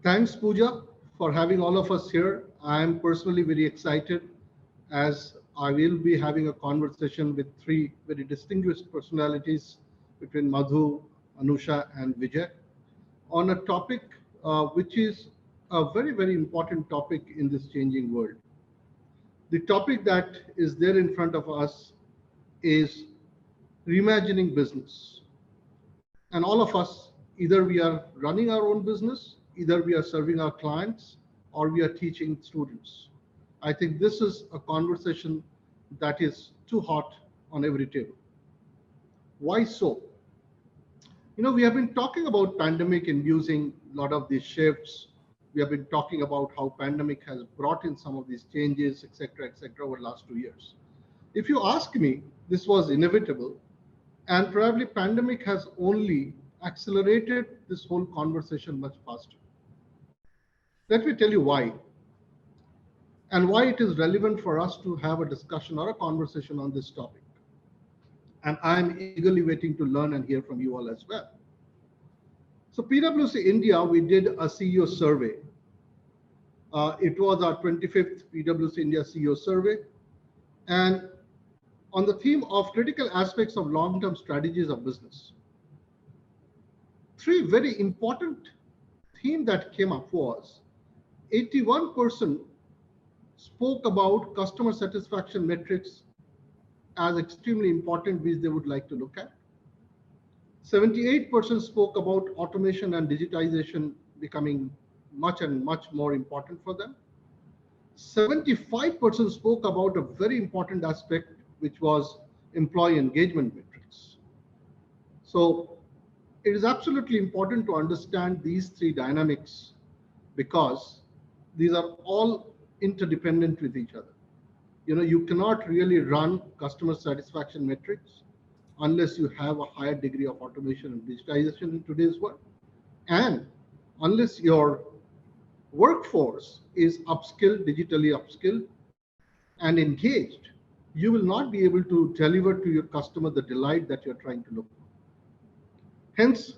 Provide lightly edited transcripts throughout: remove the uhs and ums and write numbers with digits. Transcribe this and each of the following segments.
Thanks, Pooja, for having all of us here. I am personally very excited as I will be having a conversation with three very distinguished personalities between Madhu, Anusha, and Vijay on a topic which is a very, very important topic in this changing world. The topic that is there in front of us is reimagining business. And all of us, either we are running our own business, either we are serving our clients, or we are teaching students. I think this is a conversation that is too hot on every table. Why so? We have been talking about pandemic inducing a lot of these shifts. We have been talking about how pandemic has brought in some of these changes, etc., over the last 2 years. If you ask me, this was inevitable, and probably pandemic has only accelerated this whole conversation much faster. Let me tell you why, and why it is relevant for us to have a discussion or a conversation on this topic. And I'm eagerly waiting to learn and hear from you all as well. So PwC India, we did a CEO survey. It was our 25th PwC India CEO survey. And on the theme of critical aspects of long-term strategies of business. Three very important theme that came up was 81% spoke about customer satisfaction metrics as extremely important, which they would like to look at. 78% spoke about automation and digitization becoming much and much more important for them. 75% spoke about a very important aspect, which was employee engagement metrics. So it is absolutely important to understand these three dynamics because these are all interdependent with each other. You cannot really run customer satisfaction metrics unless you have a higher degree of automation and digitization in today's world. And unless your workforce is upskilled, digitally upskilled and engaged, you will not be able to deliver to your customer the delight that you're trying to look for. Hence,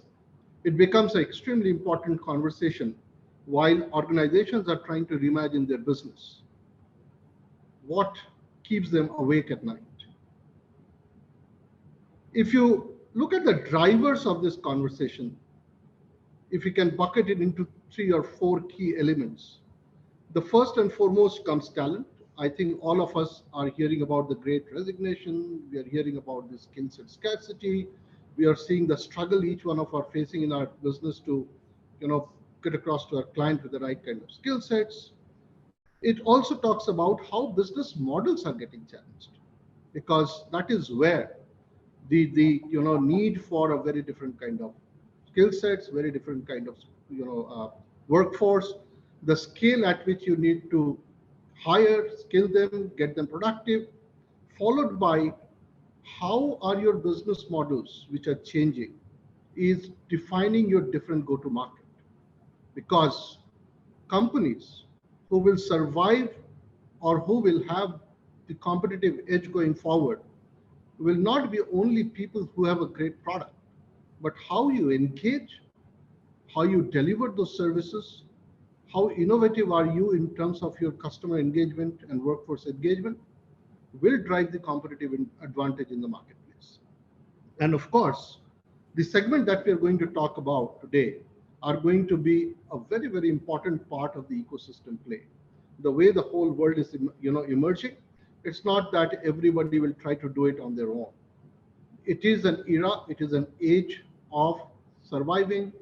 it becomes an extremely important conversation while organizations are trying to reimagine their business. What keeps them awake at night? If you look at the drivers of this conversation, if you can bucket it into 3 or 4 key elements, the first and foremost comes talent. I think all of us are hearing about the great resignation. We are hearing about the skill set scarcity. We are seeing the struggle each one of us are facing in our business to, get across to our client with the right kind of skill sets. It also talks about how business models are getting challenged, because that is where the need for a very different kind of skill sets, very different kind of workforce, the scale at which you need to hire, skill them, get them productive, followed by how are your business models which are changing is defining your different go-to-market. Because companies who will survive or who will have the competitive edge going forward will not be only people who have a great product, but how you engage, how you deliver those services, how innovative are you in terms of your customer engagement and workforce engagement will drive the competitive advantage in the marketplace. And of course, the segment that we are going to talk about today are going to be a very, very important part of the ecosystem play. The way the whole world is emerging, it's not that everybody will try to do it on their own. It is an era, it is an age of surviving,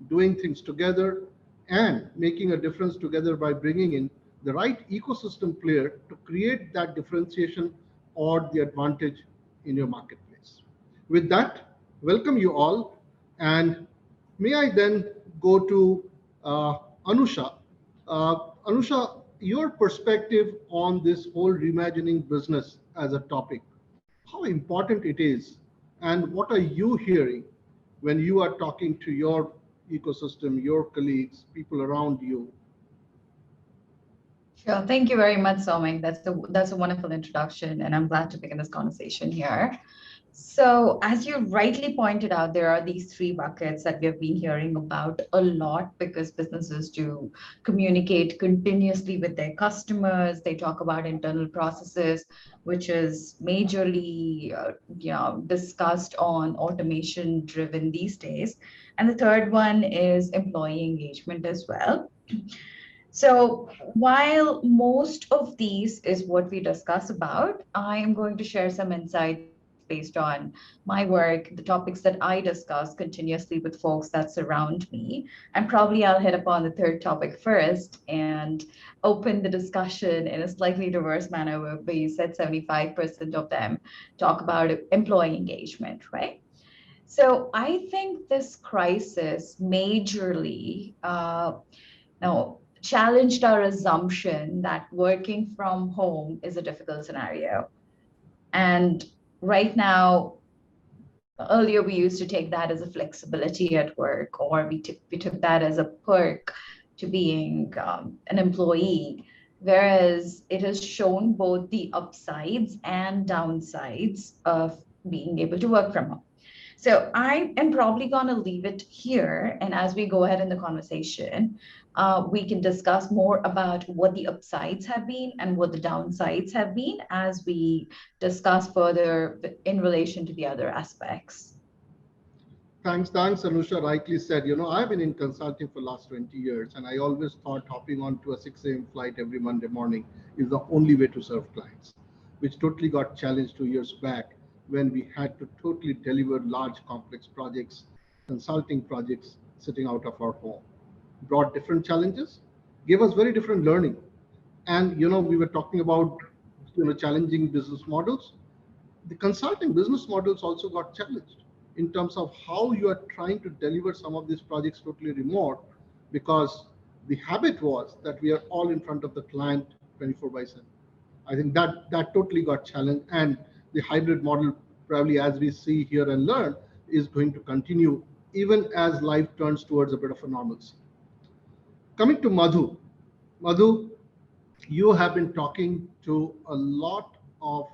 doing things together, and making a difference together by bringing in the right ecosystem player to create that differentiation or the advantage in your marketplace. With that, welcome you all, and may I then go to Anusha. Anusha, your perspective on this whole reimagining business as a topic, how important it is, and what are you hearing when you are talking to your ecosystem, your colleagues, people around you? Sure. Thank you very much, Somick. That's a wonderful introduction, and I'm glad to begin this conversation here. So, as you rightly pointed out, there are these three buckets that we have been hearing about a lot because businesses do communicate continuously with their customers. They talk about internal processes, which is majorly discussed on automation driven these days. And the third one is employee engagement as well. So, while most of these is what we discuss about, I am going to share some insights based on my work, the topics that I discuss continuously with folks that surround me. And probably I'll hit upon the third topic first and open the discussion in a slightly diverse manner where you said 75% of them talk about employee engagement, right? So I think this crisis majorly now challenged our assumption that working from home is a difficult scenario. And right now, earlier we used to take that as a flexibility at work, or we took that as a perk to being an employee. Whereas it has shown both the upsides and downsides of being able to work from home. So I am probably going to leave it here. And as we go ahead in the conversation, we can discuss more about what the upsides have been and what the downsides have been as we discuss further in relation to the other aspects. Thanks, Anusha rightly said. I've been in consulting for last 20 years, and I always thought hopping onto a 6 a.m. flight every Monday morning is the only way to serve clients, which totally got challenged 2 years back when we had to totally deliver large complex projects, consulting projects sitting out of our home. Brought different challenges, gave us very different learning. And we were talking about challenging business models. The consulting business models also got challenged in terms of how you are trying to deliver some of these projects totally remote, because the habit was that we are all in front of the client 24 by 7. I think that totally got challenged, and the hybrid model, probably as we see here and learn, is going to continue even as life turns towards a bit of a normalcy. Coming to Madhu. Madhu, you have been talking to a lot of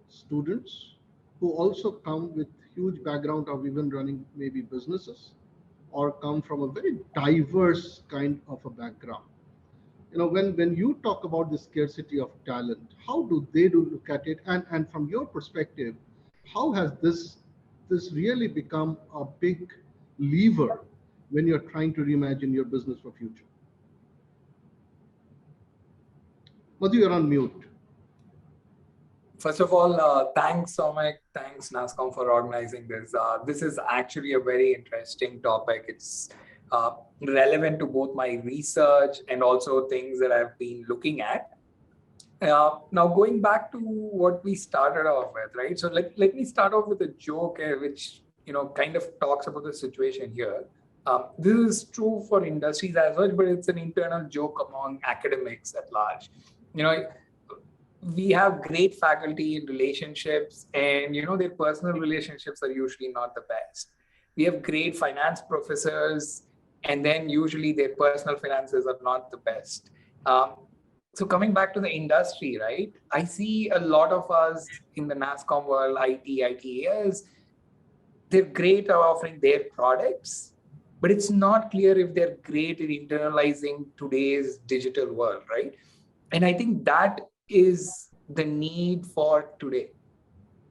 students who also come with huge background of even running maybe businesses, or come from a very diverse kind of a background. When you talk about the scarcity of talent, how do they look at it? And from your perspective, how has this really become a big lever when you're trying to reimagine your business for future? Madhu, you're on mute. First of all, thanks, Somick. Thanks, NASCOM, for organizing this. This is actually a very interesting topic. It's relevant to both my research and also things that I've been looking at. Now, going back to what we started off with, right? So let me start off with a joke which, kind of talks about the situation here. This is true for industries as well, but it's an internal joke among academics at large. We have great faculty in relationships, and their personal relationships are usually not the best. We have great finance professors, and then usually their personal finances are not the best. So coming back to the industry, right? I see a lot of us in the NASCOM world, ITAs, they're great at offering their products, but it's not clear if they're great at internalizing today's digital world, right? And I think that is the need for today.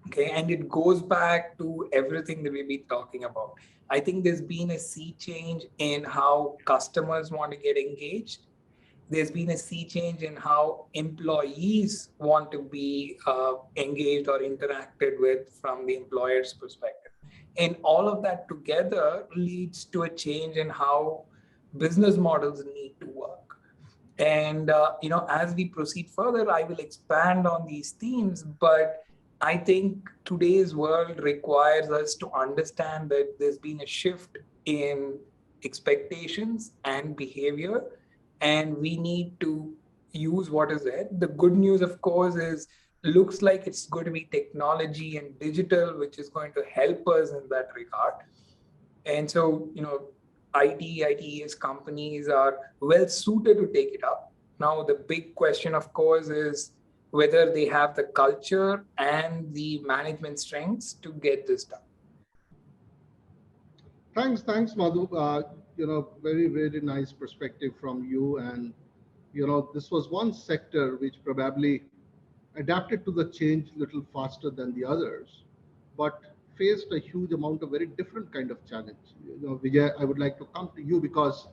Okay, and it goes back to everything that we've been talking about. I think there's been a sea change in how customers want to get engaged. There's been a sea change in how employees want to be engaged or interacted with from the employer's perspective. And all of that together leads to a change in how business models need to work. And, as we proceed further, I will expand on these themes, but I think today's world requires us to understand that there's been a shift in expectations and behavior, and we need to use what is there. The good news, of course, is looks like it's going to be technology and digital, which is going to help us in that regard. And so, ITES companies are well suited to take it up. Now, the big question, of course, is whether they have the culture and the management strengths to get this done. Thanks, Madhu. Very, very nice perspective from you. And, this was one sector which probably adapted to the change a little faster than the others, but faced a huge amount of very different kind of challenge. Vijay, I would like to come to you because,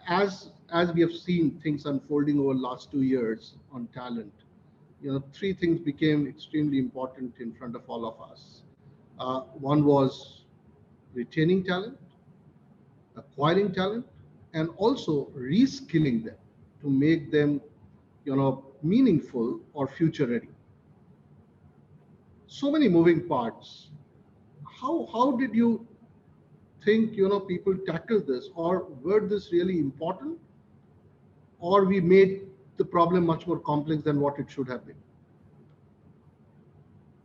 as we have seen things unfolding over the last 2 years on talent, three things became extremely important in front of all of us. One was retaining talent, acquiring talent, and also reskilling them to make them, meaningful or future ready. So many moving parts. How did you think, people tackle this, or were this really important, or we made the problem much more complex than what it should have been?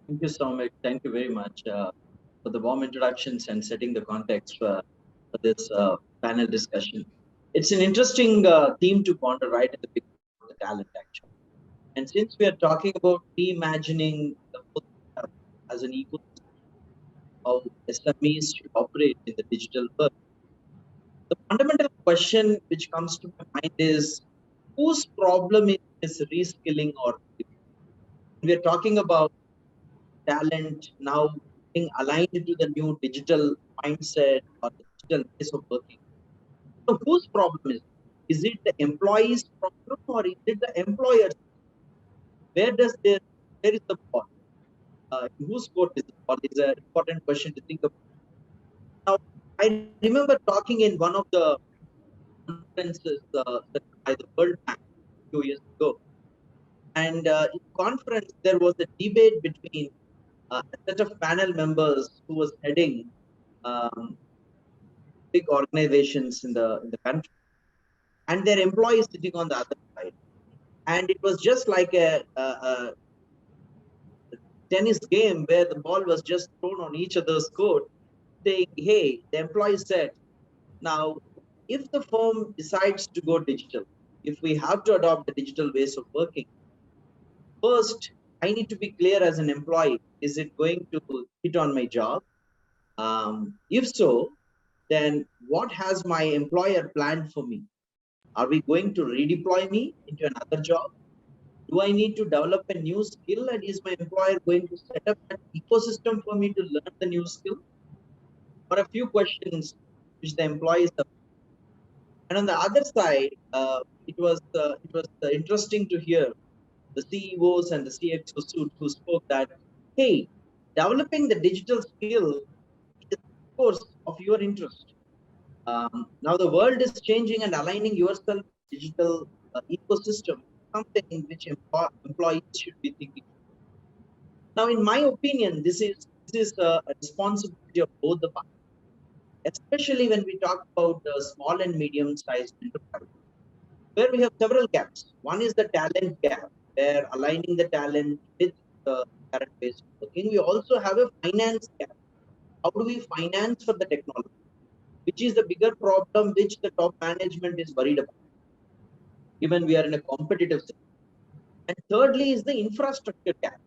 Thank you, Somick. Thank you very much for the warm introductions and setting the context for this panel discussion. It's an interesting theme to ponder right at the beginning of the talent, actually. And since we are talking about reimagining the whole as an ecosystem, how SMEs should operate in the digital world, the fundamental question which comes to my mind is, whose problem is this reskilling or we are talking about talent now being aligned to the new digital mindset or the digital ways of working. So whose problem is it? Is it the employee's problem or is it the employer's? Where is the fault? Whose court is the fault? Is an important question to think about. Now, I remember talking in one of the conferences by the World Bank a few years ago. And in the conference, there was a debate between a set of panel members who was heading big organizations in the country, and their employees sitting on the other side. And it was just like a tennis game where the ball was just thrown on each other's court, saying, hey, the employee said, now, if the firm decides to go digital, if we have to adopt the digital ways of working, first, I need to be clear as an employee, is it going to hit on my job? If so, then what has my employer planned for me? Are we going to redeploy me into another job? Do I need to develop a new skill, and is my employer going to set up an ecosystem for me to learn the new skill? Or a few questions which the employees have. And on the other side, it was interesting to hear the CEOs and the CXOs who spoke that, hey, developing the digital skill is of course of your interest. Now the world is changing, and aligning yourself with digital ecosystem is something which employees should be thinking. Now, in my opinion, this is a responsibility of both the parties, especially when we talk about the small and medium-sized enterprises, where we have several gaps. One is the talent gap, where aligning the talent with the current ways of working. We also have a finance gap. How do we finance for the technology? Which is the bigger problem which the top management is worried about, given we are in a competitive system. And thirdly is the infrastructure gap,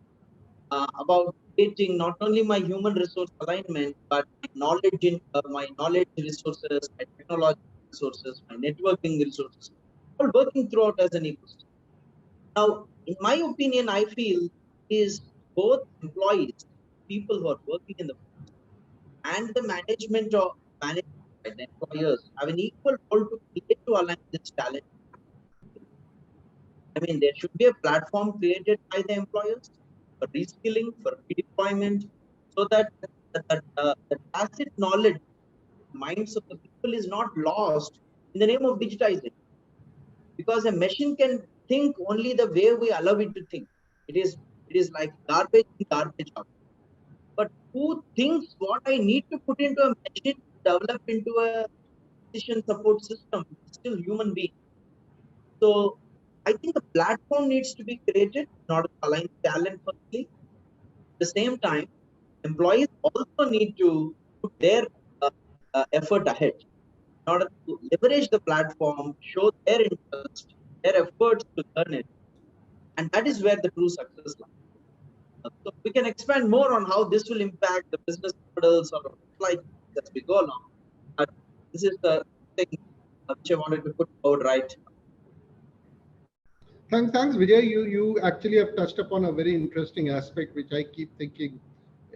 about creating not only my human resource alignment, but my knowledge resources, my technology resources, my networking resources, all working throughout as an ecosystem. Now, in my opinion, I feel is both employees, people who are working in the and the management and the employers have an equal role to play to align this talent. I mean, there should be a platform created by the employers for reskilling, for redeployment, so that the tacit knowledge minds of the people is not lost in the name of digitizing. Because a machine can think only the way we allow it to think. It is like garbage in, garbage out. But who thinks what I need to put into a machine to develop into a decision support system? It's still human being. So I think the platform needs to be created in order to align talent firstly. At the same time, employees also need to put their effort ahead in order to leverage the platform, show their interest, their efforts to learn it. And that is where the true success lies. So we can expand more on how this will impact the business models or like as we go along. But this is the thing which I wanted to put forward right. Thanks, Vijay. You actually have touched upon a very interesting aspect, which I keep thinking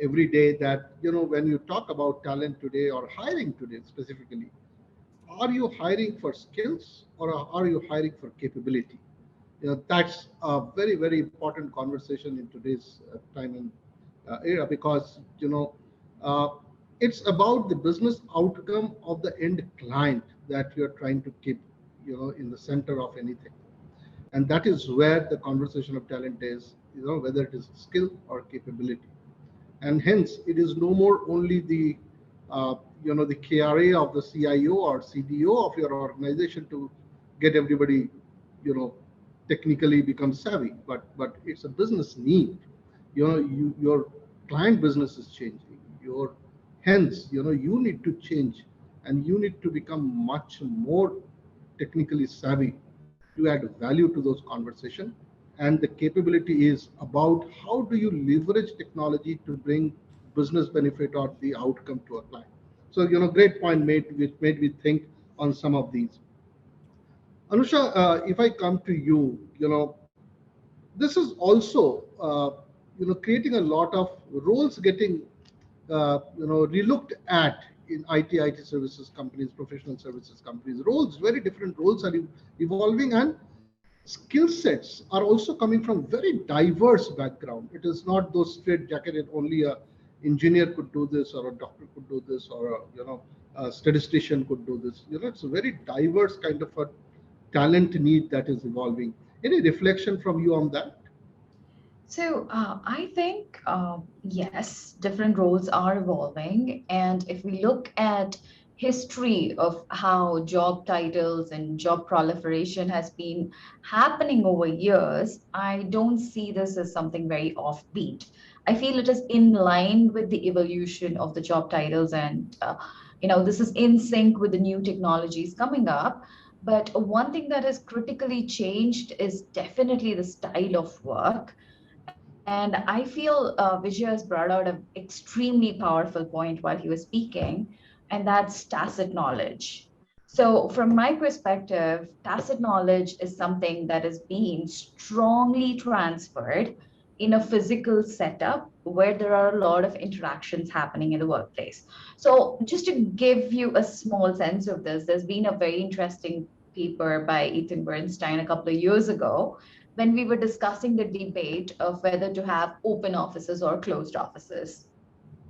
every day, that, when you talk about talent today or hiring today specifically, are you hiring for skills or are you hiring for capability? That's a very, very important conversation in today's time and era, because uh, it's about the business outcome of the end client that you're trying to keep in the center of anything. And that is where the conversation of talent is, whether it is skill or capability. And hence it is no more only the the KRA of the CIO or CDO of your organization to get everybody technically become savvy, but it's a business need. Your client business is changing, hence you need to change, and you need to become much more technically savvy to add value to those conversations. And the capability is about how do you leverage technology to bring business benefit or the outcome to a client. So great point made, which made me think on some of these. Anusha, if I come to you, this is also creating a lot of roles getting relooked at in IT services companies, professional services companies. Roles, very different roles are evolving, and skill sets are also coming from very diverse background. It is not those straight jacketed, only a engineer could do this, or a doctor could do this, or a statistician could do this. It's a very diverse kind of a talent need that is evolving. Any reflection from you on that? So I think, yes, different roles are evolving. And if we look at history of how job titles and job proliferation has been happening over years, I don't see this as something very offbeat. I feel it is in line with the evolution of the job titles, and this is in sync with the new technologies coming up. But one thing that has critically changed is definitely the style of work. And I feel Vijay has brought out an extremely powerful point while he was speaking, and that's tacit knowledge. So, from my perspective, tacit knowledge is something that is being strongly transferred in a physical setup where there are a lot of interactions happening in the workplace. So, just to give you a small sense of this, there's been a very interesting paper by Ethan Bernstein a couple of years ago when we were discussing the debate of whether to have open offices or closed offices.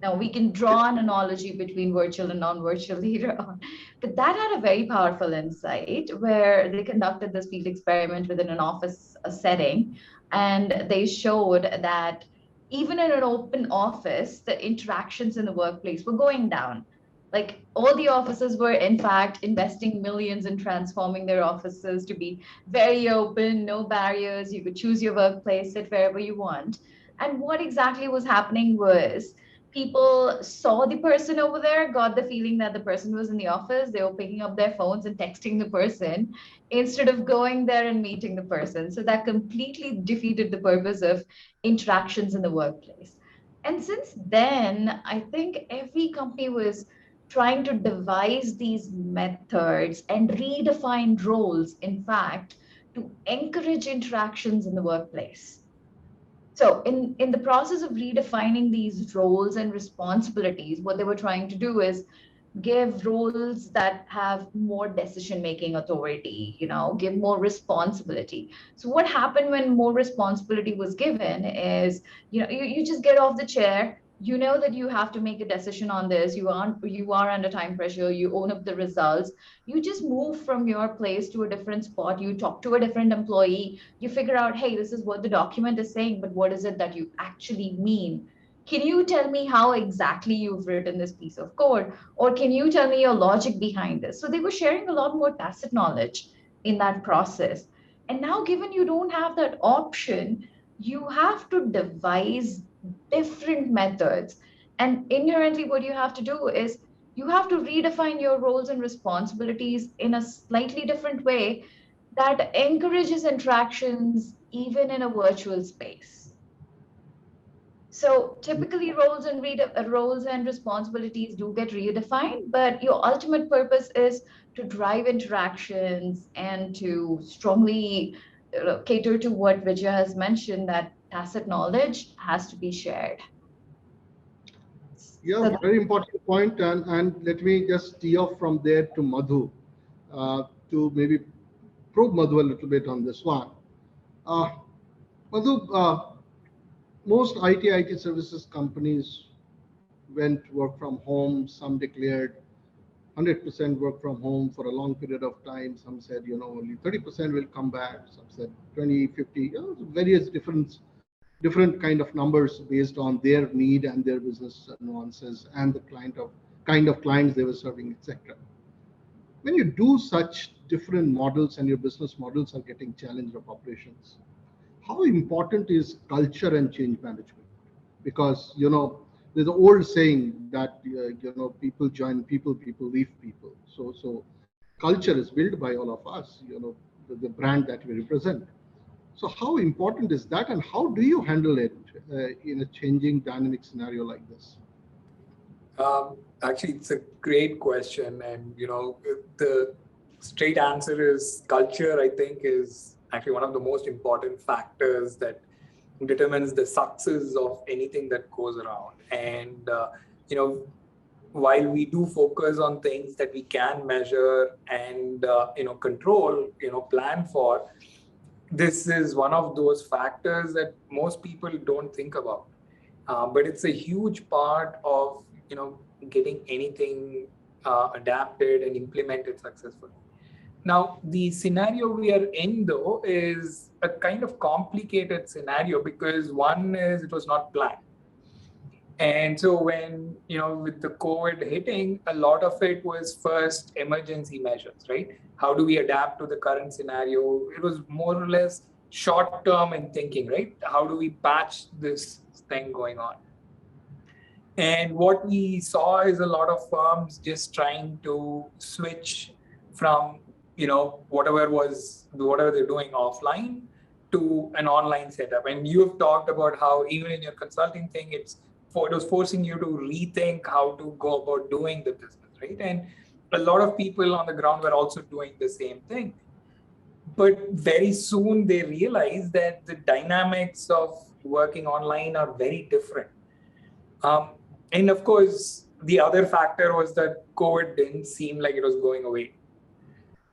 Now, we can draw an analogy between virtual and non-virtual later on, but that had a very powerful insight where they conducted this field experiment within an office setting, and they showed that even in an open office, the interactions in the workplace were going down. Like all the offices were, in fact, investing millions in transforming their offices to be very open, no barriers. You could choose your workplace, sit wherever you want. And what exactly was happening was people saw the person over there, got the feeling that the person was in the office. They were picking up their phones and texting the person instead of going there and meeting the person. So that completely defeated the purpose of interactions in the workplace. And since then, I think every company was trying to devise these methods and redefine roles, in fact, to encourage interactions in the workplace. So, in the process of redefining these roles and responsibilities, what they were trying to do is give roles that have more decision making authority, give more responsibility. So what happened when more responsibility was given is, you just get off the chair. You know that you have to make a decision on this. You are under time pressure. You own up the results. You just move from your place to a different spot. You talk to a different employee. You figure out, hey, this is what the document is saying, but what is it that you actually mean? Can you tell me how exactly you've written this piece of code? Or can you tell me your logic behind this? So they were sharing a lot more tacit knowledge in that process. And now, given you don't have that option, you have to devise different methods. And inherently, what you have to do is you have to redefine your roles and responsibilities in a slightly different way that encourages interactions even in a virtual space. So typically roles and responsibilities do get redefined, but your ultimate purpose is to drive interactions and to strongly cater to what Vijaya has mentioned, that tacit knowledge has to be shared. Yeah, So very important point, and let me just tee off from there to Madhu, to maybe probe Madhu a little bit on this one. Uh, Madhu, most IT services companies went work from home. Some declared 100% work from home for a long period of time. Some said, only 30% will come back. Some said 20, 50, various different kind of numbers based on their need and their business nuances and the kind of clients they were serving, etc. When you do such different models and your business models are getting challenged of operations, how important is culture and change management? Because there's an old saying that people join people, people leave people. So culture is built by all of us. The brand that we represent. So how important is that, and how do you handle it in a changing dynamic scenario like this? Actually, it's a great question, and the straight answer is culture. I think is actually one of the most important factors that determines the success of anything that goes around. And while we do focus on things that we can measure and control, plan for, this is one of those factors that most people don't think about. But it's a huge part of getting anything adapted and implemented successfully. Now, the scenario we are in, though, is a kind of complicated scenario because one is it was not planned. And so when, with the COVID hitting, a lot of it was first emergency measures, right? How do we adapt to the current scenario? It was more or less short term in thinking, right? How do we patch this thing going on? And what we saw is a lot of firms just trying to switch from whatever they're doing offline to an online setup. And you've talked about how even in your consulting thing, it was forcing you to rethink how to go about doing the business, right? And a lot of people on the ground were also doing the same thing. But very soon they realized that the dynamics of working online are very different. And of course, the other factor was that COVID didn't seem like it was going away.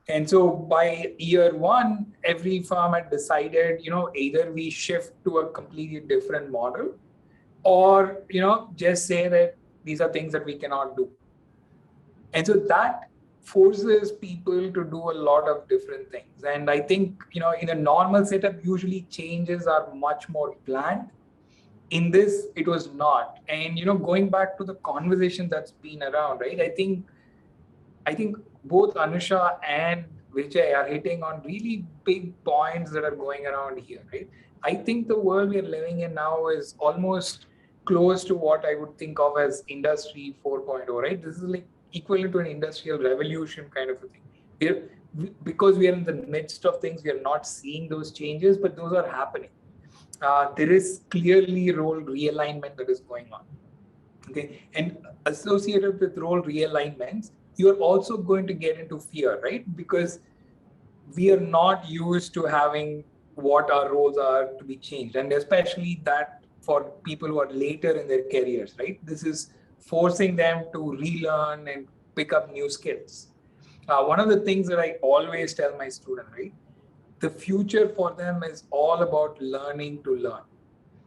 And so by year one, every firm had decided, either we shift to a completely different model or, just say that these are things that we cannot do. And so that forces people to do a lot of different things. And I think, in a normal setup, usually changes are much more planned. In this, it was not. And, going back to the conversation that's been around, right? I think both Anusha and Vijay are hitting on really big points that are going around here, right? I think the world we are living in now is almost close to what I would think of as Industry 4.0, right? This is like equivalent to an industrial revolution kind of a thing. Because we are in the midst of things, we are not seeing those changes, but those are happening. There is clearly role realignment that is going on. Okay, and associated with role realignments, you're also going to get into fear, right? Because we are not used to having what our roles are to be changed, and especially that for people who are later in their careers, right? This is forcing them to relearn and pick up new skills. One of the things that I always tell my students, right? The future for them is all about learning to learn.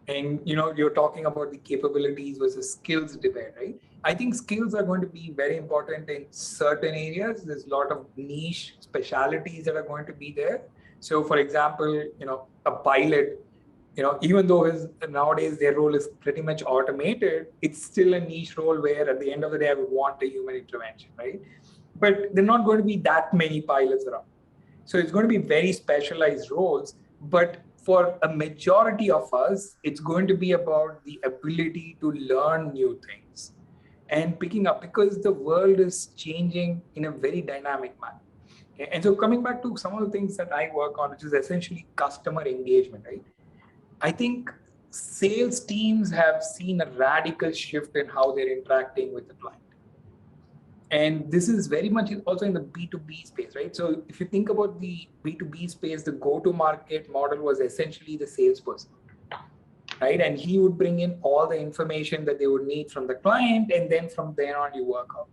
And you're talking about the capabilities versus skills debate, right? I think skills are going to be very important in certain areas. There's a lot of niche specialities that are going to be there. So for example, a pilot, even though nowadays their role is pretty much automated, it's still a niche role where at the end of the day, I would want a human intervention, right? But there are not going to be that many pilots around. So it's going to be very specialized roles, but for a majority of us, it's going to be about the ability to learn new things and picking up, because the world is changing in a very dynamic manner. And so coming back to some of the things that I work on, which is essentially customer engagement, right? I think sales teams have seen a radical shift in how they're interacting with the client. And this is very much also in the B2B space, right? So if you think about the B2B space, the go-to-market model was essentially the salesperson, right? And he would bring in all the information that they would need from the client, and then from there on you work out.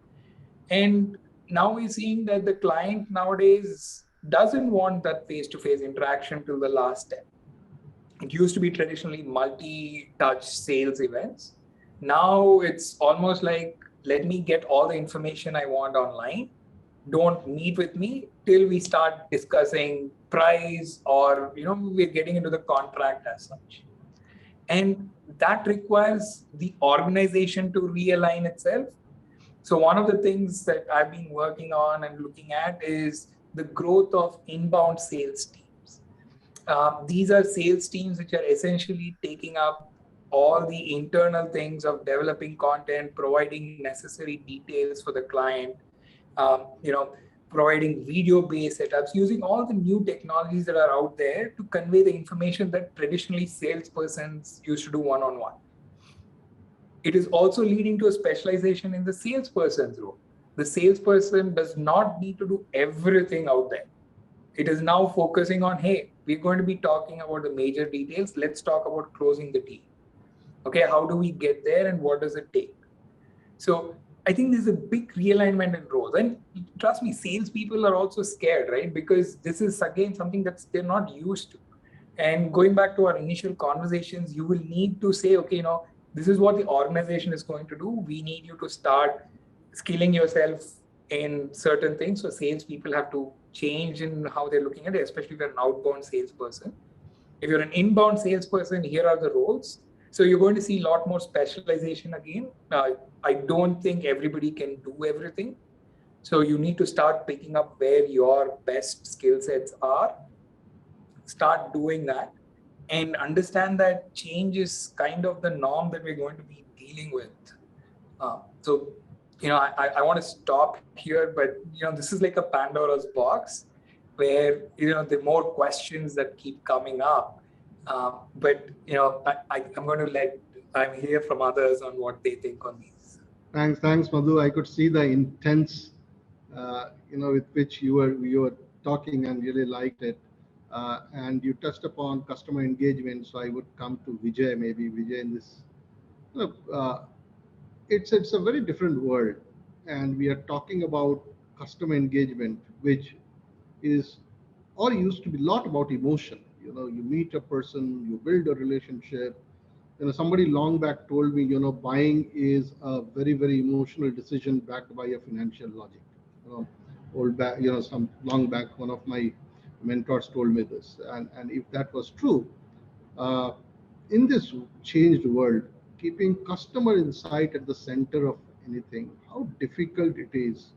And now we're seeing that the client nowadays doesn't want that face-to-face interaction till the last step. It used to be traditionally multi-touch sales events. Now it's almost like, let me get all the information I want online. Don't meet with me till we start discussing price, or we're getting into the contract as such. And that requires the organization to realign itself. So one of the things that I've been working on and looking at is the growth of inbound sales teams. These are sales teams which are essentially taking up all the internal things of developing content, providing necessary details for the client, providing video-based setups, using all the new technologies that are out there to convey the information that traditionally salespersons used to do one-on-one. It is also leading to a specialization in the salesperson's role. The salesperson does not need to do everything out there. It is now focusing on, hey, we're going to be talking about the major details. Let's talk about closing the deal. Okay, how do we get there and what does it take? So I think there's a big realignment in roles. And trust me, salespeople are also scared, right? Because this is, again, something that they're not used to. And going back to our initial conversations, you will need to say, okay, this is what the organization is going to do. We need you to start skilling yourself in certain things. So salespeople have to change in how they're looking at it, especially if you're an outbound salesperson. If you're an inbound salesperson, here are the roles. So you're going to see a lot more specialization again. I don't think everybody can do everything. So you need to start picking up where your best skill sets are. Start doing that and understand that change is kind of the norm that we're going to be dealing with. I want to stop here, but this is like a Pandora's box where the more questions that keep coming up. I'm going to I'm hear from others on what they think on these. Thanks, Madhu. I could see the intense, with which you were talking, and really liked it. And you touched upon customer engagement, so I would come to Vijay, maybe Vijay in this. It's a very different world, and we are talking about customer engagement, which is or used to be a lot about emotion. You meet a person, you build a relationship. Somebody long back told me, buying is a very, very emotional decision backed by a financial logic. Some long back, one of my mentors told me this, and if that was true, in this changed world, keeping customer insight at the center of anything, how difficult it is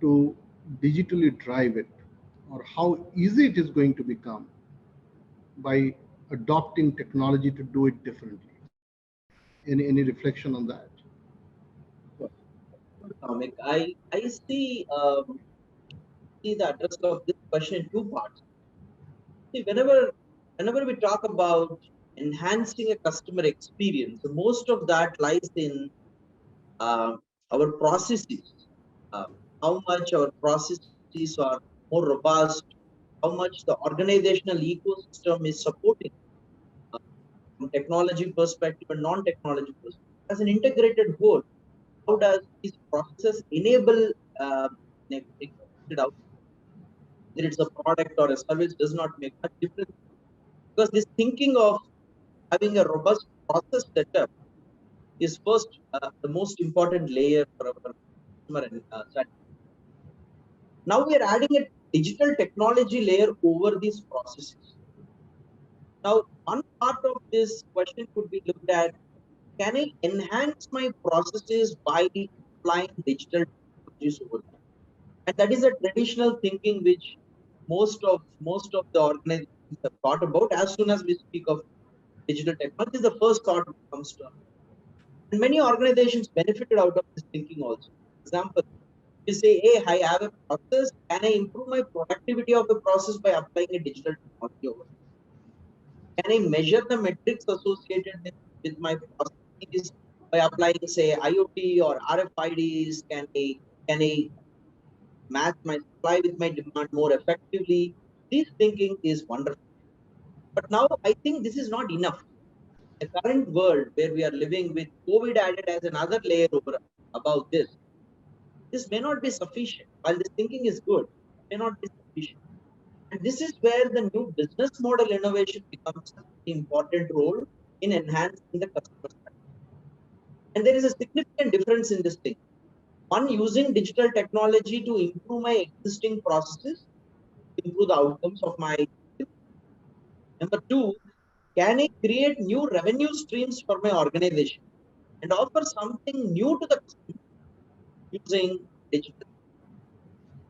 to digitally drive it, or how easy it is going to become by adopting technology to do it differently. Any reflection on that? Somick, I see the address of this question in two parts. See, whenever we talk about enhancing a customer experience, most of that lies in our processes. How much our processes are more robust, how much the organizational ecosystem is supporting from technology perspective and non-technology perspective. As an integrated whole, how does these processes enable expected outcome? Whether it's a product or a service does not make much difference, because this thinking of having a robust process setup is first the most important layer for our customer strategy. Now we are adding a digital technology layer over these processes. Now, one part of this question could be looked at: can I enhance my processes by applying digital technologies over them? And that is a traditional thinking which most of the organizations have thought about. As soon as we speak of digital technology, the first thought comes to us. And many organizations benefited out of this thinking also. For example, You say, hey, I have a process. Can I improve my productivity of the process by applying a digital technology over it? Can I measure the metrics associated with my processes by applying, say, IoT or RFIDs? Can I match my supply with my demand more effectively? This thinking is wonderful. But now I think this is not enough. The current world where we are living with COVID added as another layer over about this may not be sufficient. While this thinking is good, it may not be sufficient. And this is where the new business model innovation becomes an important role in enhancing the customer satisfaction. And there is a significant difference in this thing. One, using digital technology to improve my existing processes, improve the outcomes of my. Number two, can I create new revenue streams for my organization and offer something new to the customer using digital?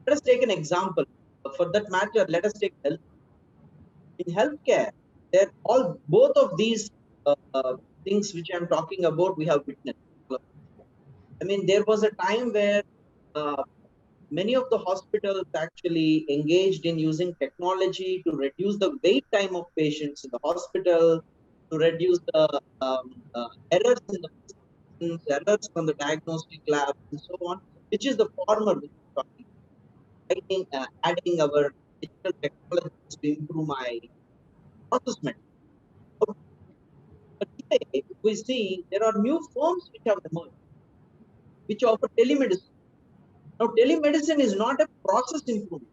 Let us take an example. For that matter, let us take health. In healthcare, both of these things which I'm talking about, we have witnessed. I mean, there was a time where many of the hospitals actually engaged in using technology to reduce the wait time of patients in the hospital, to reduce the errors in the systems, errors from the diagnostic labs, and so on, which is the former which we're talking about. Adding our digital technologies to improve my process management. But today, if we see there are new forms which have emerged, which offer telemedicine. Now, telemedicine is not a process improvement,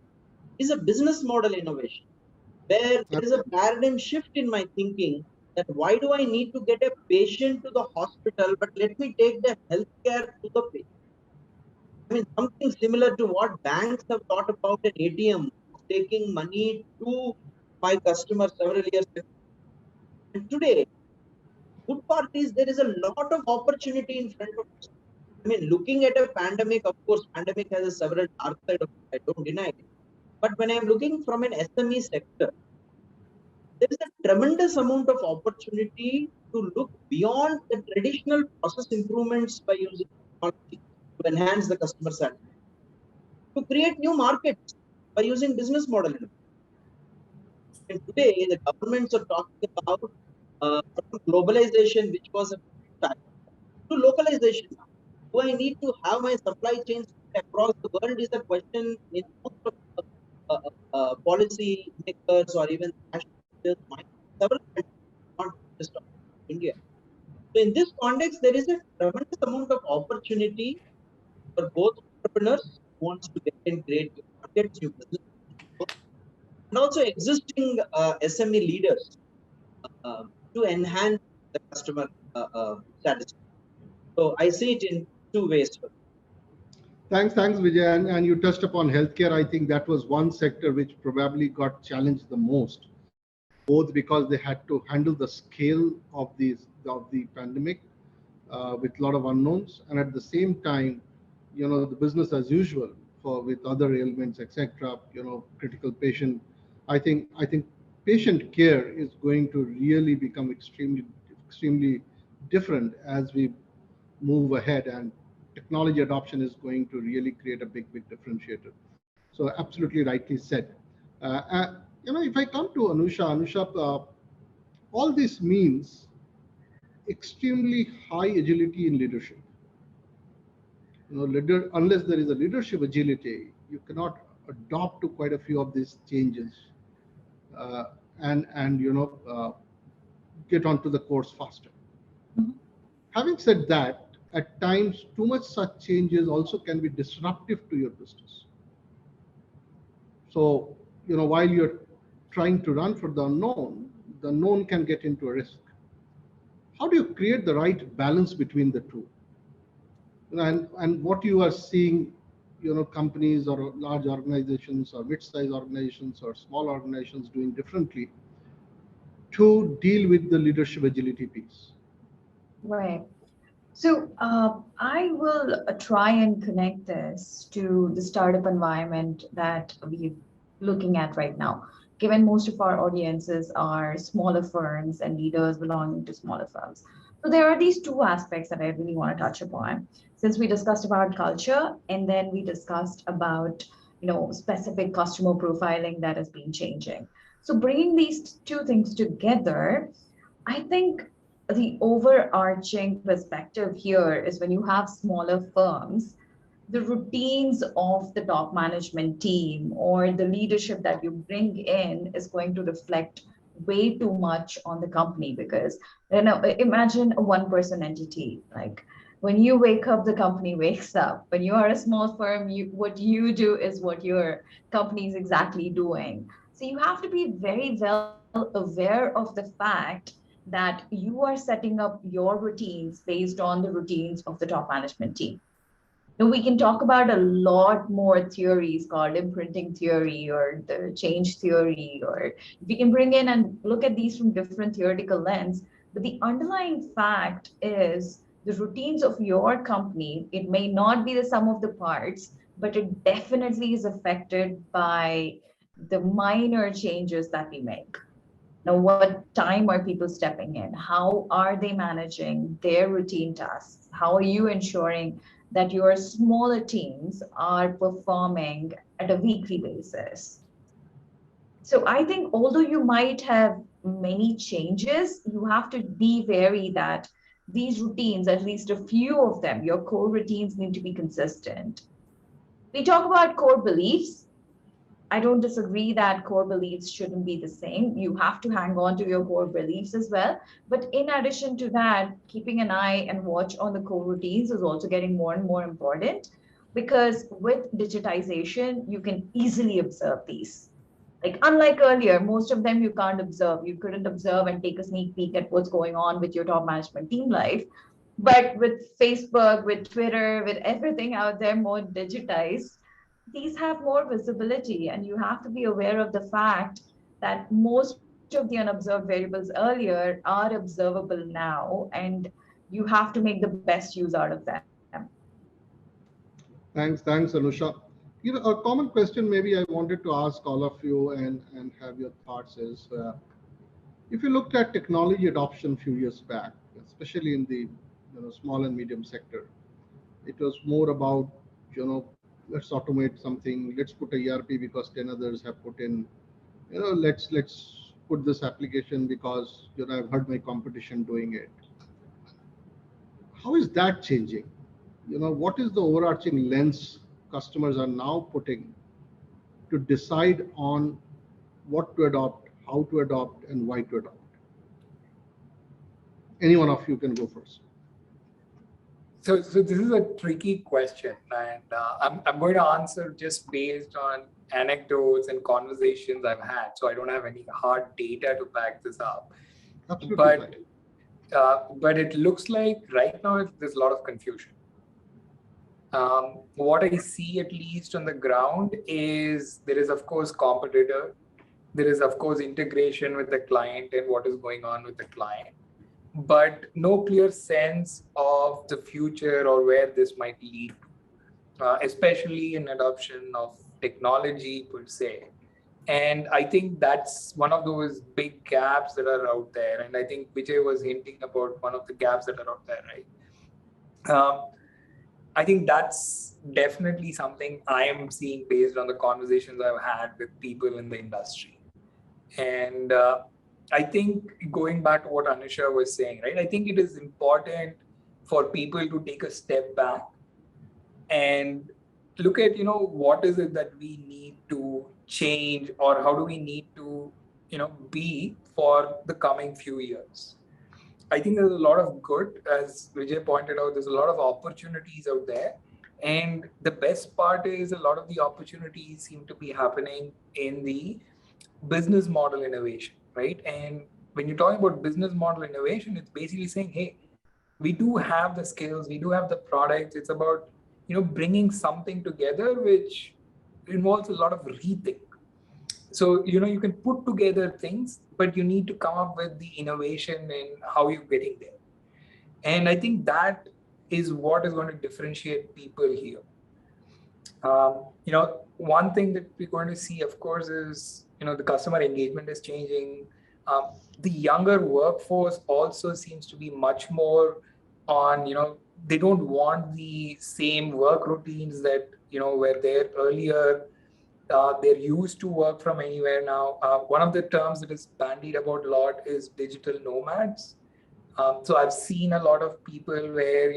it is a business model innovation, where there is a paradigm shift in my thinking that why do I need to get a patient to the hospital, but let me take the healthcare to the patient. I mean, something similar to what banks have thought about an ATM, taking money to my customers several years ago. And today, good part is there is a lot of opportunity in front of us. I mean, looking at a pandemic, of course, pandemic has a several dark side of it, I don't deny it. But when I'm looking from an SME sector, there is a tremendous amount of opportunity to look beyond the traditional process improvements by using technology to enhance the customer satisfaction, to create new markets by using business model. And today, the governments are talking about from globalization, which was a factor, to localization. Do I need to have my supply chains across the world is a question in most of policy makers or even national mind, several countries, not just India. So in this context, there is a tremendous amount of opportunity for both entrepreneurs who wants to get in great markets, new business, and also existing SME leaders to enhance the customer satisfaction. So I see it in two ways. Thanks, Vijay. And you touched upon healthcare. I think that was one sector which probably got challenged the most, both because they had to handle the scale of the pandemic with a lot of unknowns, and at the same time, the business as usual with other ailments, etc. Critical patient. I think patient care is going to really become extremely different as we move ahead, and technology adoption is going to really create a big differentiator. So absolutely rightly said. If I come to Anusha, all this means extremely high agility in leadership. Unless there is a leadership agility, you cannot adopt to quite a few of these changes and get onto the course faster. Mm-hmm. Having said that, at times, too much such changes also can be disruptive to your business. So, while you're trying to run for the known can get into a risk. How do you create the right balance between the two? And what you are seeing, companies or large organizations or mid-sized organizations or small organizations doing differently to deal with the leadership agility piece? Right. So I will try and connect this to the startup environment that we're looking at right now, given most of our audiences are smaller firms and leaders belonging to smaller firms. So there are these two aspects that I really want to touch upon. Since we discussed about culture and then we discussed about, specific customer profiling that has been changing. So bringing these two things together, I think the overarching perspective here is when you have smaller firms, the routines of the top management team or the leadership that you bring in is going to reflect way too much on the company, because imagine a one person entity. Like when you wake up, the company wakes up. When you are a small firm, what you do is what your company is exactly doing. So you have to be very well aware of the fact that you are setting up your routines based on the routines of the top management team. Now, we can talk about a lot more theories called imprinting theory or the change theory, or we can bring in and look at these from different theoretical lens. But the underlying fact is the routines of your company, it may not be the sum of the parts, but it definitely is affected by the minor changes that we make. Now, what time are people stepping in? How are they managing their routine tasks? How are you ensuring that your smaller teams are performing at a weekly basis? So I think although you might have many changes, you have to be wary that these routines, at least a few of them, your core routines need to be consistent. We talk about core beliefs. I don't disagree that core beliefs shouldn't be the same. You have to hang on to your core beliefs as well. But in addition to that, keeping an eye and watch on the core routines is also getting more and more important, because with digitization, you can easily observe these. Like unlike earlier, most of them you can't observe. You couldn't observe and take a sneak peek at what's going on with your top management team life. But with Facebook, with Twitter, with everything out there more digitized, these have more visibility, and you have to be aware of the fact that most of the unobserved variables earlier are observable now, and you have to make the best use out of them. Thanks, Anusha. A common question maybe I wanted to ask all of you and have your thoughts is, if you looked at technology adoption a few years back, especially in the small and medium sector, it was more about, let's automate something, let's put a ERP because 10 others have put in, let's put this application because I've heard my competition doing it. How is that changing? What is the overarching lens customers are now putting to decide on what to adopt, how to adopt, and why to adopt? Any one of you can go first. So this is a tricky question, and I'm going to answer just based on anecdotes and conversations I've had. So I don't have any hard data to back this up. Absolutely. But it looks like right now there's a lot of confusion. What I see, at least on the ground, is there is of course competitor, there is of course integration with the client and what is going on with the client, but no clear sense of the future or where this might lead, especially in adoption of technology per se. And I think that's one of those big gaps that are out there. And I think Vijay was hinting about one of the gaps that are out there, right? I think that's definitely something I am seeing based on the conversations I've had with people in the industry. And I think going back to what Anusha was saying, right? I think it is important for people to take a step back and look at, what is it that we need to change, or how do we need to, be for the coming few years. I think there's a lot of good, as Vijay pointed out, there's a lot of opportunities out there. And the best part is a lot of the opportunities seem to be happening in the business model innovation, right? And when you're talking about business model innovation, it's basically saying, hey, we do have the skills, we do have the products. It's about, bringing something together which involves a lot of rethink. So, you can put together things, but you need to come up with the innovation and how you're getting there. And I think that is what is going to differentiate people here. One thing that we're going to see, of course, is, the customer engagement is changing. The younger workforce also seems to be much more on, they don't want the same work routines that, were there earlier. They're used to work from anywhere now. One of the terms that is bandied about a lot is digital nomads. So I've seen a lot of people where,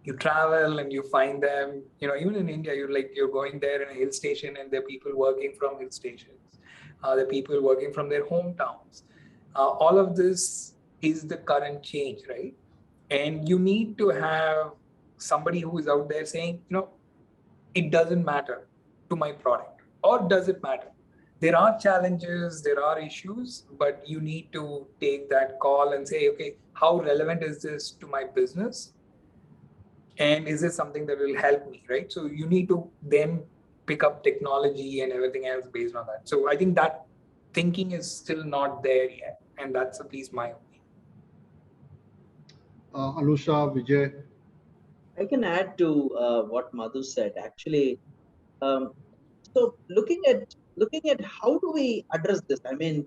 you travel and you find them, even in India, you're going there in a hill station and there are people working from hill stations. There are people working from their hometowns. All of this is the current change, right? And you need to have somebody who is out there saying, it doesn't matter to my product, or does it matter? There are challenges, there are issues, but you need to take that call and say, okay, how relevant is this to my business? And is this something that will help me, right? So you need to then pick up technology and everything else based on that. So I think that thinking is still not there yet. And that's at least my opinion. Anusha, Vijay. I can add to what Madhu said. Actually, so looking at how do we address this? I mean,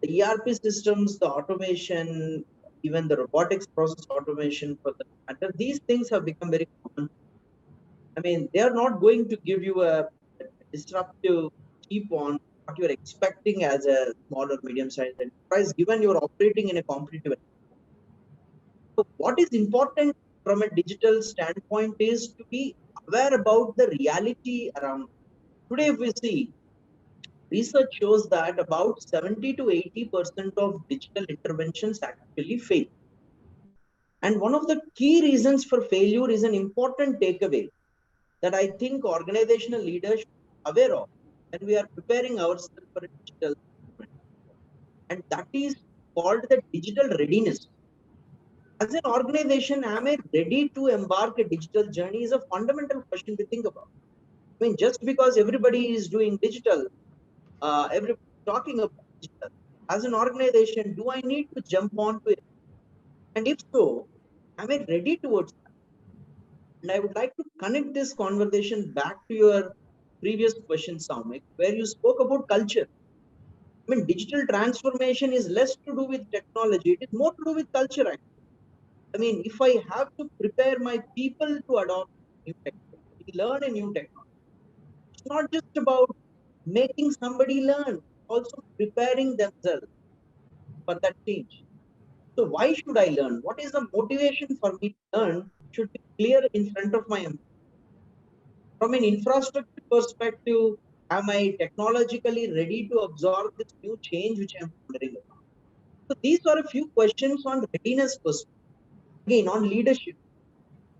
the ERP systems, the automation, even the robotics process automation for the matter, these things have become very common. I mean, they are not going to give you a disruptive cheap on what you're expecting as a small or medium-sized enterprise, given you're operating in a competitive environment. So what is important from a digital standpoint is to be aware about the reality around. Today, if we see, research shows that about 70 to 80% of digital interventions actually fail. And one of the key reasons for failure is an important takeaway that I think organizational leaders should be aware of when we are preparing ourselves for a digital movement. And that is called the digital readiness. As an organization, am I ready to embark a digital journey is a fundamental question to think about. I mean, just because everybody is doing digital, everybody talking about digital, as an organization, do I need to jump onto it? And if so, am I ready towards that? And I would like to connect this conversation back to your previous question, Somick, where you spoke about culture. I mean, digital transformation is less to do with technology, it is more to do with culture, actually. I mean, if I have to prepare my people to adopt new technology, learn a new technology, it's not just about making somebody learn, also preparing themselves for that change. So why should I learn? What is the motivation for me to learn should be clear in front of my employees. From an infrastructure perspective, am I technologically ready to absorb this new change which I'm wondering about? So these are a few questions on readiness perspective. Again, on leadership.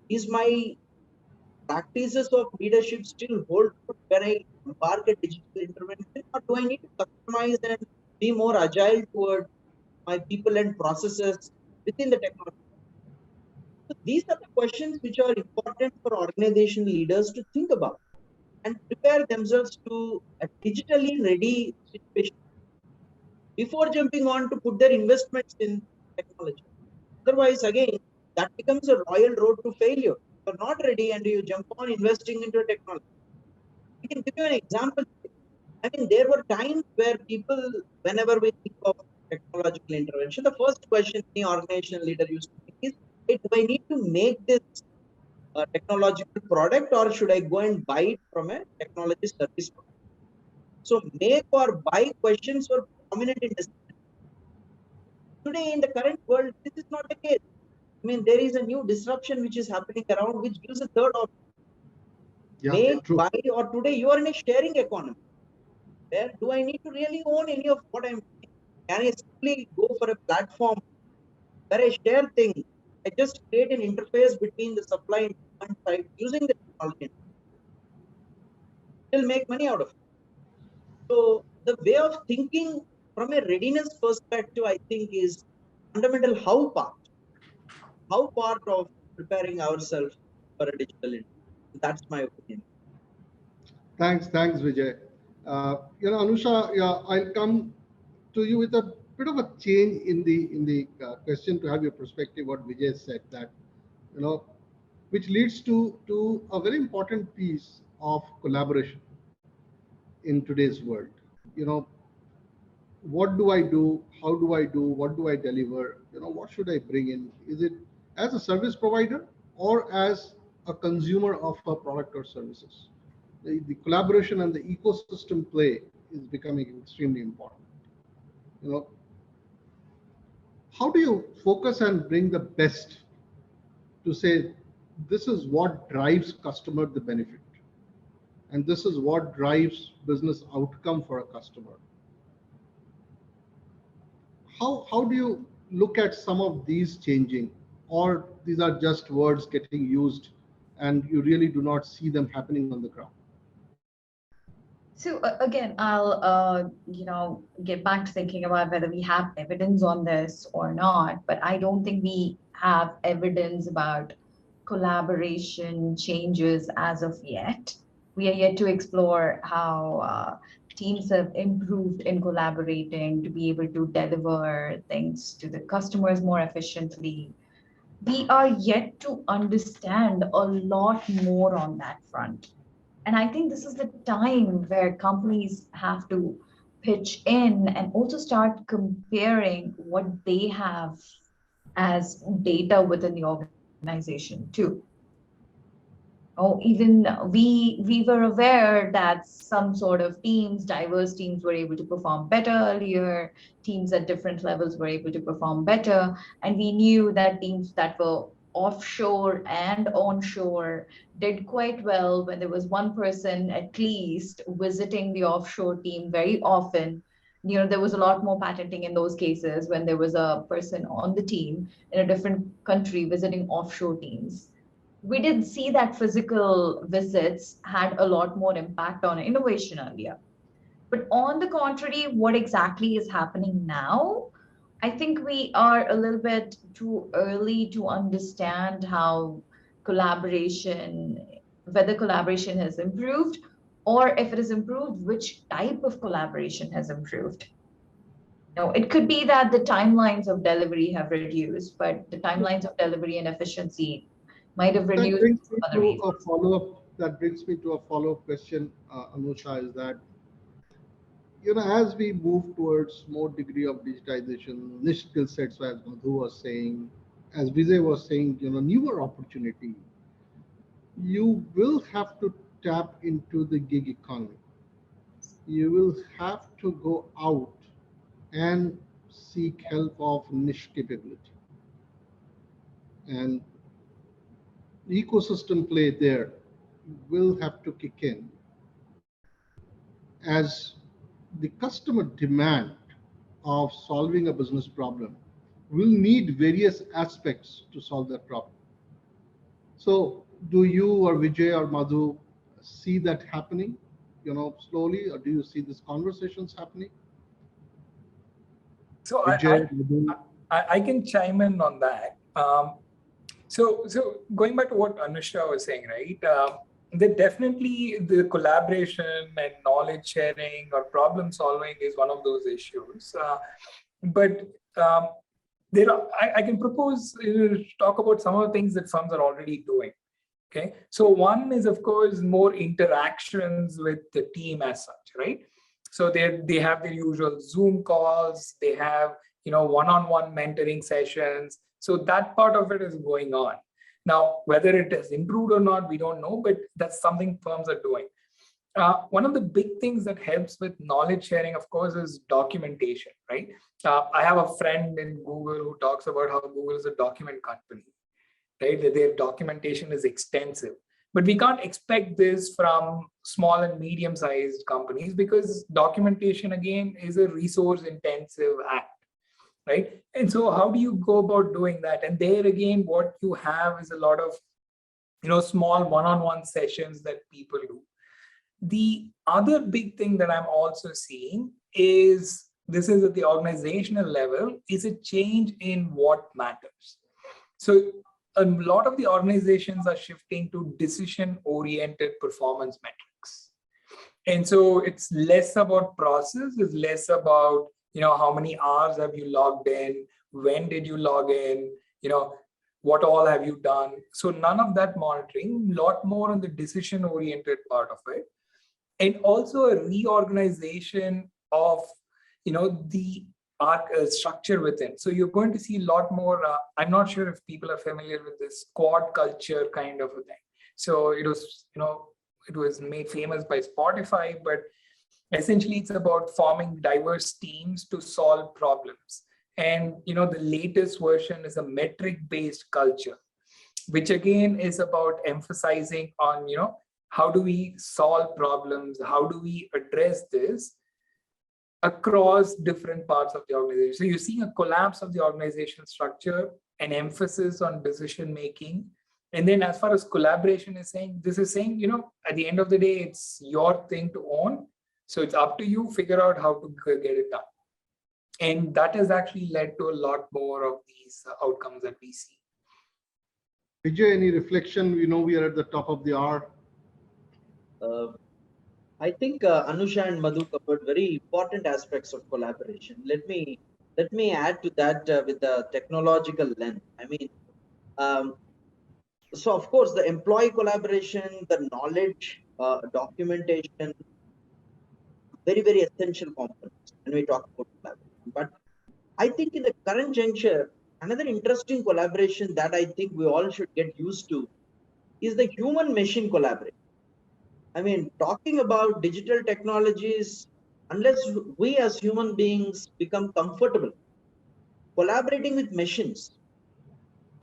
Is my practices of leadership still hold good when I embark a digital intervention, or do I need to customize and be more agile toward my people and processes within the technology? So these are the questions which are important for organization leaders to think about and prepare themselves to a digitally ready situation before jumping on to put their investments in technology. Otherwise, again, that becomes a royal road to failure. You're not ready and you jump on investing into technology. I can give you an example. I mean, there were times where people, whenever we think of technological intervention, the first question the organizational leader used to think is, hey, do I need to make this technological product, or should I go and buy it from a technology service provider? So make or buy questions were prominent in discussion. Today, in the current world, this is not the case. I mean, there is a new disruption which is happening around, which gives a third option. Yeah, Make, true. buy, or today you are in a sharing economy. Where do I need to really own any of what I'm doing? Can I simply go for a platform where I share things? I just create an interface between the supply and demand side using the technology. Still make money out of it. So the way of thinking from a readiness perspective, I think, is fundamental how part of preparing ourselves for a digital industry. That's my opinion. Thanks, Vijay. Anusha, yeah, I'll come to you with a bit of a change in the question to have your perspective. What Vijay said, that which leads to a very important piece of collaboration in today's world. You know, what do I do? How do I do? What do I deliver? What should I bring in? Is it as a service provider or as a consumer of a product or services? The collaboration and the ecosystem play is becoming extremely important. You know, how do you focus and bring the best to say this is what drives customer the benefit, and this is what drives business outcome for a customer? How do you look at some of these changing, or these are just words getting used and you really do not see them happening on the ground? So again, I'll get back to thinking about whether we have evidence on this or not, but I don't think we have evidence about collaboration changes as of yet. We are yet to explore how teams have improved in collaborating to be able to deliver things to the customers more efficiently. We are yet to understand a lot more on that front. And I think this is the time where companies have to pitch in and also start comparing what they have as data within the organization too. Oh, even we were aware that some sort of teams, diverse teams, were able to perform better earlier. Teams at different levels were able to perform better, and we knew that teams that were offshore and onshore did quite well when there was one person at least visiting the offshore team very often. There was a lot more patenting in those cases when there was a person on the team in a different country visiting offshore teams. We did see that physical visits had a lot more impact on innovation earlier. But on the contrary, what exactly is happening now? I think we are a little bit too early to understand how whether collaboration has improved, or if it has improved, which type of collaboration has improved. It could be that the timelines of delivery have reduced, but the timelines of delivery and efficiency might have reduced for other reasons. That brings me to a follow-up question, Anusha, is that as we move towards more degree of digitization, niche skill sets, as Madhu was saying, as Vijay was saying, newer opportunity, you will have to tap into the gig economy. You will have to go out and seek help of niche capability. And the ecosystem play there will have to kick in as the customer demand of solving a business problem will need various aspects to solve that problem. So do you or Vijay or Madhu see that happening, slowly, or do you see these conversations happening? So I can chime in on that. So going back to what Anusha was saying, right? Definitely the collaboration and knowledge sharing or problem solving is one of those issues. But I can propose talk about some of the things that firms are already doing. Okay, so one is of course more interactions with the team as such, right? So they have their usual Zoom calls, they have one-on-one mentoring sessions. So that part of it is going on. Now, whether it has improved or not, we don't know, but that's something firms are doing. One of the big things that helps with knowledge sharing, of course, is documentation, right? I have a friend in Google who talks about how Google is a document company, right? That their documentation is extensive. But we can't expect this from small and medium-sized companies because documentation, again, is a resource-intensive act. Right. And so how do you go about doing that? And there again, what you have is a lot of, small one-on-one sessions that people do. The other big thing that I'm also seeing is, this is at the organizational level, is a change in what matters. So a lot of the organizations are shifting to decision-oriented performance metrics. And so it's less about process, it's less about how many hours have you logged in? When did you log in? What all have you done? So none of that monitoring, a lot more on the decision-oriented part of it. And also a reorganization of, the structure within. So you're going to see a lot more. I'm not sure if people are familiar with this squad culture kind of a thing. So it was, it was made famous by Spotify, but essentially it's about forming diverse teams to solve problems. And, the latest version is a metric-based culture, which again is about emphasizing on, how do we solve problems? How do we address this across different parts of the organization? So you're seeing a collapse of the organization structure, an emphasis on decision making. And then as far as collaboration is saying, this is saying, at the end of the day, it's your thing to own. So it's up to you, figure out how to get it done. And that has actually led to a lot more of these outcomes that we see. Vijay, any reflection? We are at the top of the hour. I think Anusha and Madhu covered very important aspects of collaboration. Let me add to that with the technological lens. I mean, so of course the employee collaboration, the knowledge documentation, very, very essential components when we talk about collaboration. But I think in the current juncture, another interesting collaboration that I think we all should get used to is the human-machine collaboration. I mean, talking about digital technologies, unless we as human beings become comfortable collaborating with machines,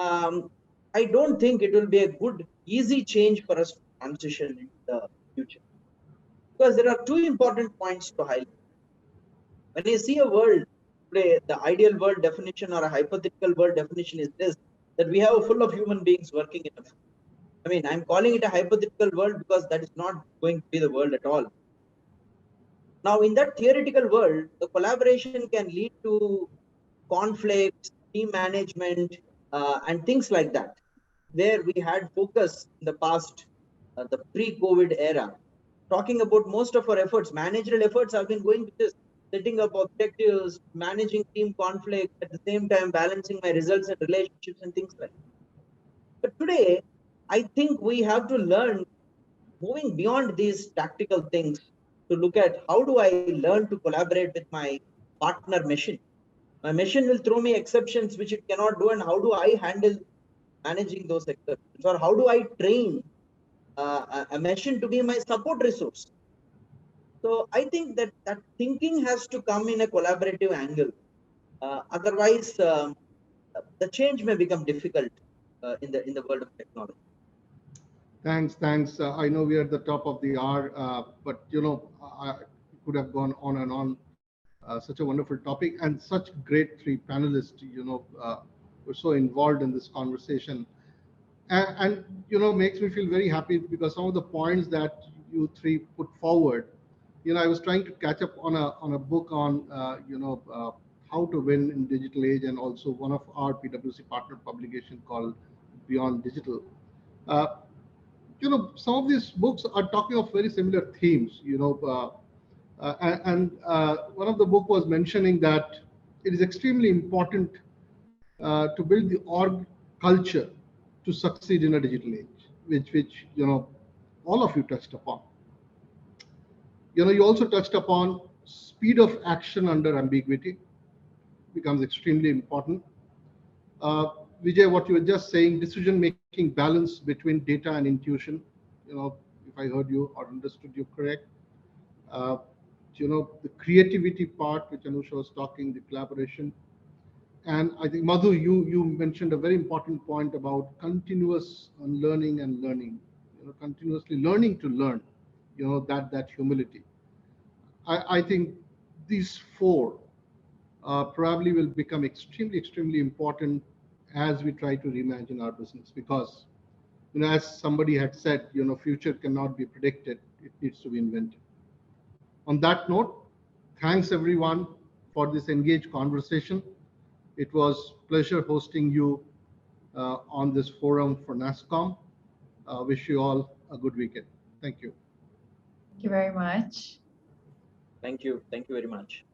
I don't think it will be a good, easy change for us to transition in the future. Because there are two important points to highlight. When you see a world, today, the ideal world definition or a hypothetical world definition is this, that we have a full of human beings working in a field. I mean, I'm calling it a hypothetical world because that is not going to be the world at all. Now, in that theoretical world, the collaboration can lead to conflicts, team management, and things like that, where we had focus in the past, the pre-COVID era. Talking about most of our efforts, managerial efforts have been going to this, setting up objectives, managing team conflict, at the same time balancing my results and relationships and things like that. But today, I think we have to learn, moving beyond these tactical things, to look at how do I learn to collaborate with my partner machine. My machine will throw me exceptions which it cannot do, and how do I handle managing those exceptions? Or how do I train a machine to be my support resource? So I think that thinking has to come in a collaborative angle. Otherwise, the change may become difficult in the world of technology. Thanks. I know we are at the top of the hour, but I could have gone on and on. Such a wonderful topic and such great three panelists. Were so involved in this conversation, and makes me feel very happy because some of the points that you three put forward. I was trying to catch up on a book on how to win in digital age, and also one of our PwC partner publication called Beyond Digital. Some of these books are talking of very similar themes, and one of the book was mentioning that it is extremely important to build the org culture to succeed in a digital age, which all of you touched upon. You also touched upon speed of action under ambiguity becomes extremely important. Vijay, what you were just saying, decision-making balance between data and intuition, if I heard you or understood you correct. The creativity part, which Anusha was talking, the collaboration. And I think, Madhu, you mentioned a very important point about continuous unlearning and learning, continuously learning to learn, that humility. I think these four probably will become extremely, extremely important as we try to reimagine our business, because as somebody had said, future cannot be predicted, it needs to be invented. On that note, thanks everyone for this engaged conversation. It was a pleasure hosting you on this forum for NASSCOM. Wish you all a good weekend. Thank you. Thank you very much. Thank you very much.